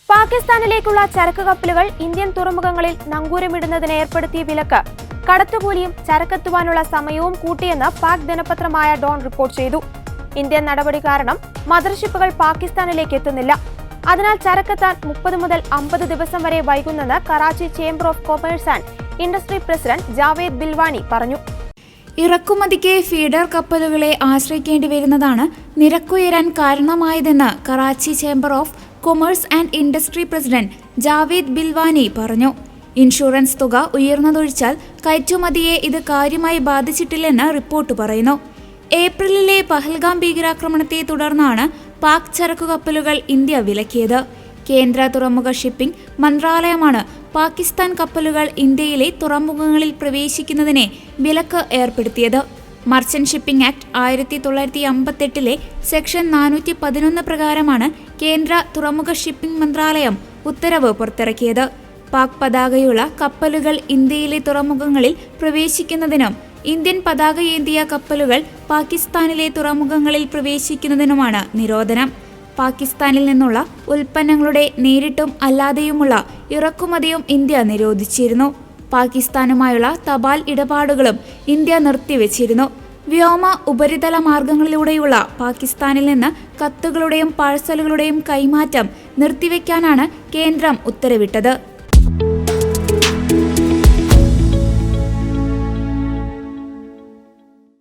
പാകിസ്ഥാനിലേക്കുള്ള ചരക്ക് കപ്പലുകൾ ഇന്ത്യൻ തുറമുഖങ്ങളിൽ നങ്കൂരമിടുന്നതിന് ഏർപ്പെടുത്തിയ വിലക്ക് കടത്തുകൂലിയും ചരക്കെത്തുവാനുള്ള സമയവും കൂട്ടിയെന്ന് പാക് ദിനപത്രമായ ഡോൺ റിപ്പോർട്ട് ചെയ്തു. ഇന്ത്യൻ നടപടി കാരണം മദർഷിപ്പുകൾ പാകിസ്ഥാനിലേക്ക് എത്തുന്നില്ല. അതിനാൽ ചരക്കെത്താൻ 30 മുതൽ 50 ദിവസം വരെ വൈകുന്നെന്ന് Karachi chamber of commerce and industry president Javed Bilwani പറഞ്ഞു. ഇറക്കുമതിക്ക് ഫീഡർ കപ്പലുകളെ ആശ്രയിക്കേണ്ടി വരുന്നതാണ് നിരക്കുയരാൻ കാരണമായതെന്ന് Karachi chamber of commerce and industry president Javed Bilwani പറഞ്ഞു. ഇൻഷുറൻസ് തുക ഉയർന്നതൊഴിച്ചാൽ കയറ്റുമതിയെ ഇത് കാര്യമായി ബാധിച്ചിട്ടില്ലെന്ന് റിപ്പോർട്ട് പറയുന്നു. ഏപ്രിലിലെ പഹൽഗാം ഭീകരാക്രമണത്തെ തുടർന്നാണ് പാക് ചരക്കു കപ്പലുകൾ ഇന്ത്യ വിലക്കിയത്. കേന്ദ്ര തുറമുഖ ഷിപ്പിംഗ് മന്ത്രാലയമാണ് പാകിസ്ഥാൻ കപ്പലുകൾ ഇന്ത്യയിലെ തുറമുഖങ്ങളിൽ പ്രവേശിക്കുന്നതിനെ വിലക്ക് ഏർപ്പെടുത്തിയത്. മർച്ചന്റ് ഷിപ്പിംഗ് ആക്ട് 1958 സെക്ഷൻ 411 പ്രകാരമാണ് കേന്ദ്ര തുറമുഖ ഷിപ്പിംഗ് മന്ത്രാലയം ഉത്തരവ് പുറത്തിറക്കിയത്. പാക് പതാകയുള്ള കപ്പലുകൾ ഇന്ത്യയിലെ തുറമുഖങ്ങളിൽ പ്രവേശിക്കുന്നതിനും ഇന്ത്യൻ പതാകയേന്തിയ കപ്പലുകൾ പാകിസ്ഥാനിലെ തുറമുഖങ്ങളിൽ പ്രവേശിക്കുന്നതിനുമാണ് നിരോധനം. പാകിസ്ഥാനിൽ നിന്നുള്ള ഉൽപ്പന്നങ്ങളുടെ നേരിട്ടും അല്ലാതെയുമുള്ള ഇറക്കുമതിയും ഇന്ത്യ നിരോധിച്ചിരുന്നു. പാകിസ്ഥാനുമായുള്ള തപാൽ ഇടപാടുകളും ഇന്ത്യ നിർത്തിവെച്ചിരുന്നു. വ്യോമ ഉപരിതല മാർഗങ്ങളിലൂടെയുള്ള പാകിസ്ഥാനിൽ നിന്ന് കത്തുകളുടെയും പാഴ്സലുകളുടെയും കൈമാറ്റം നിർത്തിവെക്കാനാണ് കേന്ദ്രം ഉത്തരവിട്ടത്.